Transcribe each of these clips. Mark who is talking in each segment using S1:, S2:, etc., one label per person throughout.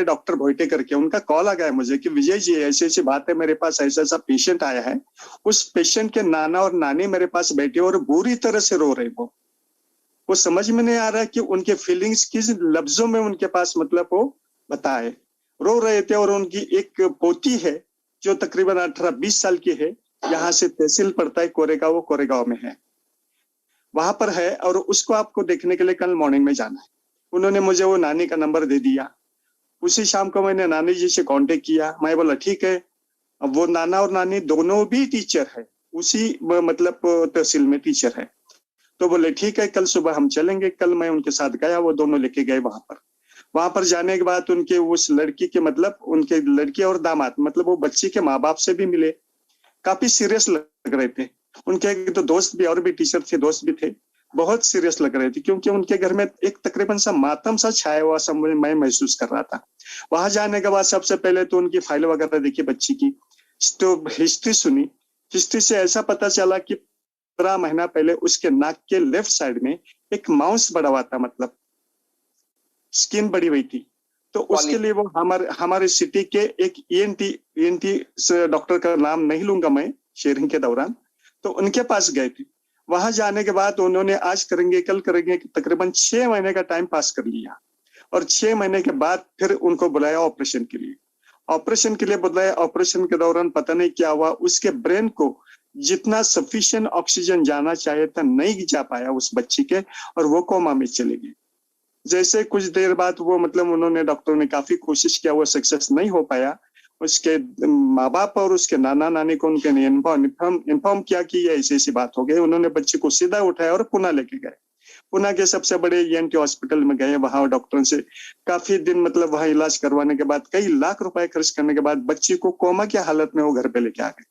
S1: Doctor भोइटे करके, उनका call आ गया मुझे कि विजय जी ऐसी ऐसी बात है, मेरे पास ऐसा ऐसा पेशेंट आया है, उस पेशेंट के नाना और नानी मेरे पास बैठे और बुरी तरह से रो रहे। वो समझ में नहीं आ रहा कि उनके फीलिंग्स किस लफ्जों में उनके पास मतलब वो बताए। रो रहे थे। और उनकी एक पोती है जो तकरीबन 18-20 साल की है, यहाँ से तहसील पड़ता है कोरेगांव, वो कोरेगांव में है, वहां पर है, और उसको आपको देखने के लिए कल मॉर्निंग में जाना है। उन्होंने मुझे वो नानी का नंबर दे दिया। उसी शाम को मैंने नानी जी से कांटेक्ट किया। मैं बोला ठीक है। अब वो नाना और नानी दोनों भी टीचर है, उसी मतलब तहसील में टीचर है। तो बोले ठीक है, कल सुबह हम चलेंगे। कल मैं उनके साथ गया, वो दोनों लेके गए वहां पर। वहां पर जाने के बाद उनके उस लड़की के मतलब उनके लड़की और दामाद मतलब वो बच्ची के माँ बाप से भी मिले। काफी सीरियस लग रहे थे। उनके एक तो दोस्त भी और भी टीचर थे, दोस्त भी थे, बहुत सीरियस लग रहे थे, क्योंकि उनके घर में एक तकरीबन सा मातम सा छाया हुआ सब मैं महसूस कर रहा था। वहां जाने के बाद सबसे पहले तो उनकी फाइल वगैरह देखी बच्ची की, तो हिस्ट्री सुनी। हिस्ट्री से ऐसा पता चला कि 15 महीना पहले उसके नाक के लेफ्ट साइड में एक माउस बड़ा हुआ था, मतलब स्किन बड़ी हुई थी। तो उसके लिए वो हमारे सिटी के एक ईएनटी डॉक्टर का नाम नहीं लूंगा मैं शेयरिंग के दौरान, तो उनके पास गए थे। वहां जाने के बाद उन्होंने आज करेंगे कल करेंगे तकरीबन 6 महीने का टाइम पास कर लिया। और 6 महीने के बाद फिर उनको बुलाया ऑपरेशन के लिए। ऑपरेशन के लिए बुलाया। ऑपरेशन के दौरान पता नहीं क्या हुआ, उसके ब्रेन को जितना सफिशिएंट ऑक्सीजन जाना चाहिए था नहीं जा पाया उस बच्ची के, और वो कोमा में चले गई। जैसे कुछ देर बाद वो मतलब उन्होंने डॉक्टर ने काफी कोशिश किया, वो सक्सेस नहीं हो पाया। उसके माँ बाप और उसके नाना नानी को उनके इन्फॉर्म किया कि ये ऐसी ऐसी बात हो गई। उन्होंने बच्चे को सीधा उठाया और पुणे लेके गए। पुणे के सबसे बड़े ईएनटी हॉस्पिटल में गए। वहां डॉक्टरों से काफी दिन मतलब वहां इलाज करवाने के बाद, कई लाख रुपए खर्च करने के बाद बच्ची को कोमा की हालत में वो घर पे लेके आ गए।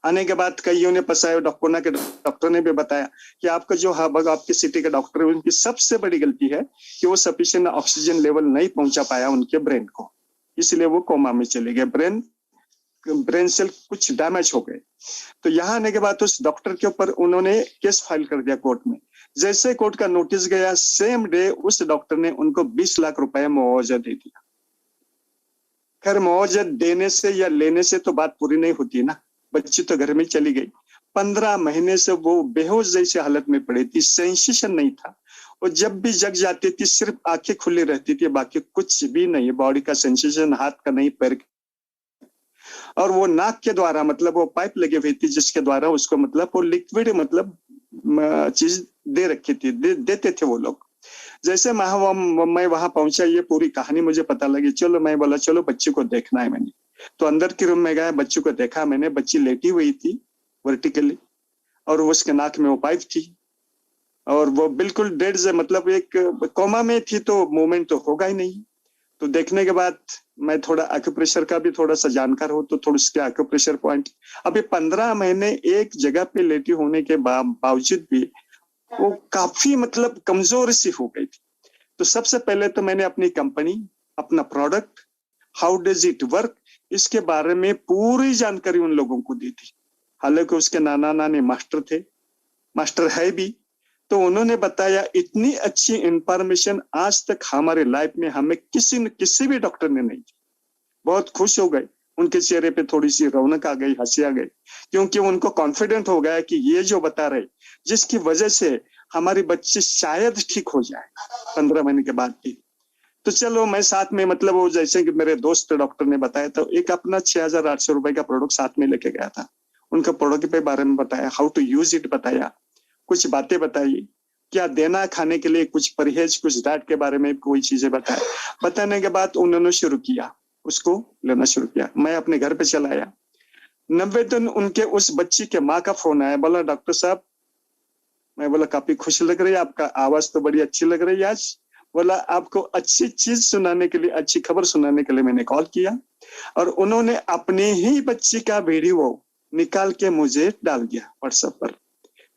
S1: आने के बाद कईयों ने फंसाया। पुणे के डॉक्टर ने भी बताया कि आपका जो आपके सिटी के डॉक्टर है उनकी सबसे बड़ी गलती है कि वो सफिशिएंट ऑक्सीजन लेवल नहीं पहुंचा पाया उनके ब्रेन को, इसलिए वो कोमा में चले गए। ब्रेन सेल कुछ डैमेज हो गए। तो यहाँ आने के बाद उस डॉक्टर के ऊपर उन्होंने केस फाइल कर दिया कोर्ट में। जैसे कोर्ट का नोटिस गया, सेम डे उस डॉक्टर ने उनको 20 लाख रुपए मुआवजा दे दिया। खैर मुआवजा देने से या लेने से तो बात पूरी नहीं होती ना, बच्ची तो घर में चली गई। 15 महीने से वो बेहोश जैसी हालत में पड़ी थी, सेंसेशन नहीं था। और जब भी जग जाती थी सिर्फ आंखें खुली रहती थी, बाकी कुछ भी नहीं, बॉडी का सेंसेशन हाथ का नहीं, पैर का। और वो नाक के द्वारा मतलब वो पाइप लगी हुई थी जिसके द्वारा उसको मतलब वो लिक्विड मतलब चीज दे रखी थी, देते थे वो लोग। जैसे मैं वहां पहुंचा, ये पूरी कहानी मुझे पता लगी। चलो मैं बोला चलो बच्ची को देखना है। मैंने तो अंदर के रूम में गया, बच्ची को देखा मैंने। बच्ची लेटी हुई थी वर्टिकली, और उसके नाक में वो पाइप थी, और वो बिल्कुल डेड से मतलब एक कोमा में थी, तो मूवमेंट तो होगा ही नहीं। तो देखने के बाद मैं थोड़ा एक्यूप्रेशर का भी थोड़ा सा जानकार हूँ, तो थोड़ा उसके एक्यूप्रेशर पॉइंट, अभी 15 महीने एक जगह पे लेटी होने के बावजूद भी वो काफी मतलब कमजोर सी हो गई थी। तो सबसे पहले तो मैंने अपनी कंपनी, अपना product, how does it work, इसके बारे में पूरी जानकारी उन लोगों को दी थी। हालांकि उसके नाना नानी मास्टर थे, मास्टर है भी, तो उन्होंने बताया इतनी अच्छी इंफॉर्मेशन आज तक हमारे लाइफ में हमें किसी भी डॉक्टर ने नहीं दी। बहुत खुश हो गए, उनके चेहरे पे थोड़ी सी रौनक आ गई, हंसी आ गई, क्योंकि उनको कॉन्फिडेंट हो गया कि ये जो बता रहे, जिसकी वजह से हमारी बच्ची शायद ठीक हो जाए 15 महीने के बाद भी। तो चलो मैं साथ में मतलब वो जैसे कि मेरे दोस्त डॉक्टर ने बताया, तो एक अपना 6,800 रुपए का प्रोडक्ट साथ में लेके गया था। उनका प्रोडक्ट के बारे में बताया, हाउ टू यूज इट बताया, कुछ बातें बताई, क्या देना खाने के लिए, कुछ परहेज, कुछ डाइट के बारे में कोई चीजें बताया। बताने के बाद उन्होंने शुरू किया, उसको लेना शुरू किया। मैं अपने घर पे चला आया। 90 दिन उनके उस बच्ची के माँ का फोन आया, बोला डॉक्टर साहब, मैं बोला काफी खुश लग रही है, आपका आवाज तो बड़ी अच्छी लग रही है आज। बोला आपको अच्छी चीज सुनाने के लिए, अच्छी खबर सुनाने के लिए मैंने कॉल किया। और उन्होंने अपने ही बच्ची का वीडियो निकाल के मुझे डाल दिया व्हाट्सएप पर।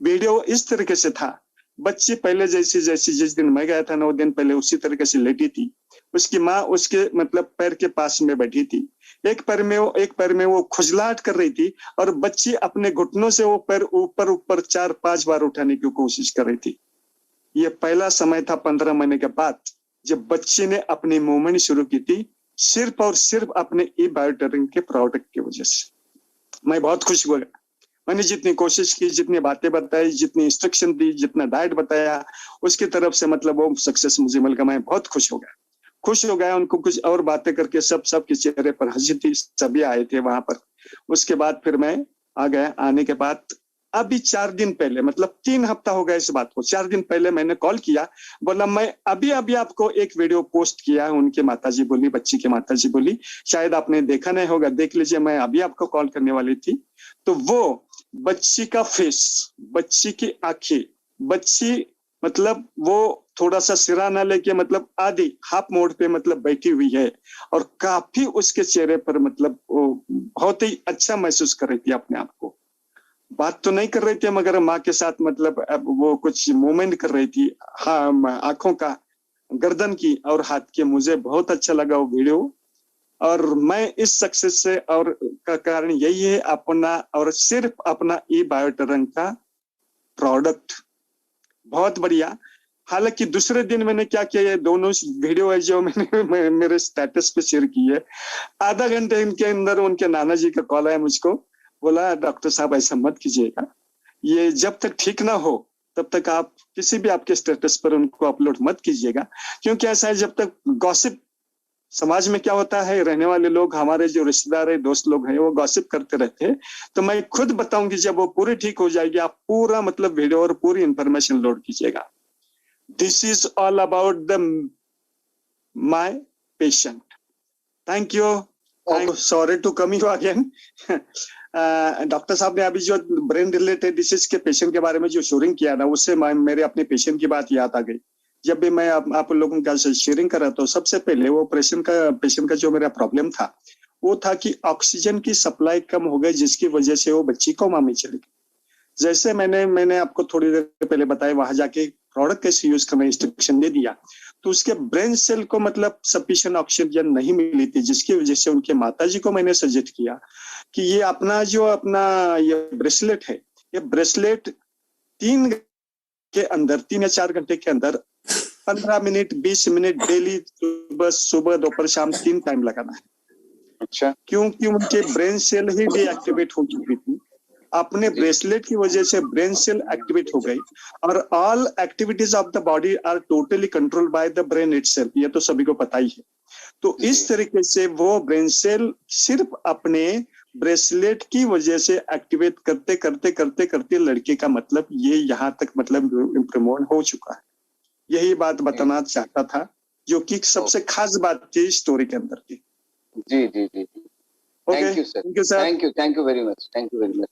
S1: वीडियो इस तरीके से था, बच्ची पहले जैसी जिस दिन मैं गया था 9 दिन पहले उसी तरीके से लेटी थी। उसकी माँ उसके मतलब पैर के पास में बैठी थी। एक पैर में वो खुजलाहट कर रही थी, और बच्ची अपने घुटनों से वो पैर ऊपर 4-5 बार उठाने की कोशिश कर रही थी। ये पहला समय था 15 महीने के बाद जब बच्चे ने अपनी मूवमेंट शुरू की थी सिर्फ और सिर्फ अपने ई बायोटेरिंग के प्रोडक्ट की वजह से। मैं बहुत खुश हुआ। मैंने जितनी कोशिश की, जितनी बातें बताई, जितनी इंस्ट्रक्शन दी, जितना डाइट बताया, उसकी तरफ से मतलब वो सक्सेस मुझे मिल गया। मैं बहुत खुश हो गया, खुश हो गया। उनको कुछ और बातें करके सबके चेहरे पर हंसी थी, सभी आए थे वहां पर। उसके बाद फिर मैं आ गया। आने के बाद अभी 4 दिन पहले, मतलब 3 हफ्ता हो गया इस बात को, 4 दिन पहले मैंने कॉल किया, बोला मैं अभी अभी आपको एक वीडियो पोस्ट किया है। उनके माताजी बोली, बच्ची की माताजी बोली, शायद आपने देखा नहीं होगा, देख लीजिए, मैं अभी आपको कॉल करने वाली थी। तो वो बच्ची का फेस, बच्ची की आंखें, बच्ची मतलब वो थोड़ा सा सिरा ना लेके मतलब आधी हाफ मोड़ पे मतलब बैठी हुई है, और काफी उसके चेहरे पर मतलब वो बहुत ही अच्छा महसूस कर रही थी अपने आप को। बात तो नहीं कर रही थी मगर माँ के साथ मतलब अब वो कुछ मूवमेंट कर रही थी, हाँ, आंखों का, गर्दन की और हाथ की। मुझे बहुत अच्छा लगा वो वीडियो। और मैं इस सक्सेस से और का कारण यही है, अपना और सिर्फ अपना ई बायोटेरिंग का प्रोडक्ट। बहुत बढ़िया। हालांकि दूसरे दिन मैंने क्या किया, ये दोनों वीडियो है जो मैंने मेरे स्टेटस पे शेयर की है, आधा घंटे इनके अंदर उनके नाना जी का कॉल आया मुझको, बोला डॉक्टर साहब ऐसा मत कीजिएगा, ये जब तक ठीक ना हो तब तक आप किसी भी आपके स्टेटस पर उनको अपलोड मत कीजिएगा। क्योंकि ऐसा है, जब तक गॉसिप, समाज में क्या होता है, रहने वाले लोग, हमारे जो रिश्तेदार है, दोस्त लोग हैं, वो गॉसिप करते रहते हैं। तो मैं खुद बताऊंगी, जब वो पूरी ठीक हो जाएगी, आप पूरा मतलब वीडियो और पूरी इंफॉर्मेशन लोड कीजिएगा। This is all about the my patient. Thank you, sorry to come you again. Doctor साहब ने अभी जो ब्रेन रिलेटेड डिसीज के पेशेंट के बारे में जो शेयरिंग किया ना, उससे मेरे अपने पेशेंट की बात याद आ गई। जब भी मैं आप लोगों का शेयरिंग कर रहा था, सबसे पहले वो पेशेंट का जो मेरा प्रॉब्लम था, वो था कि ऑक्सीजन की सप्लाई कम हो गई, जिसकी वजह से वो बच्ची कोमा में चली गई। जैसे मैंने आपको थोड़ी देर पहले बताया, वहां जाके प्रोडक्ट कैसे यूज करना इंस्ट्रक्शन दे दिया, तो उसके ब्रेन सेल को मतलब सफिशिएंट ऑक्सीजन नहीं मिली थी, जिसकी वजह से उनके माताजी को मैंने सजेस्ट किया कि ये अपना ये ब्रेसलेट है, ये ब्रेसलेट 3 के अंदर, 3 या 4 घंटे के अंदर 15 मिनट 20 मिनट डेली, सुबह दोपहर शाम 3 टाइम लगाना है। अच्छा, क्योंकि उनके ब्रेन सेल ही डीएक्टिवेट हो चुकी थी। अपने ब्रेसलेट की वजह से ब्रेन सेल एक्टिवेट हो गई, और all activities of the body are totally controlled by the brain itself, ये तो सभी को पता ही है। तो इस तरीके से वो ब्रेन सेल सिर्फ अपने ब्रेसलेट की वजह से एक्टिवेट करते करते करते करते लड़के का मतलब ये यहाँ तक मतलब इम्प्रूवमेंट हो चुका है। यही बात बताना चाहता था, जो कि सबसे खास बात थी स्टोरी के अंदर की।
S2: जी जी जी, thank you sir, thank you very much, thank you very much.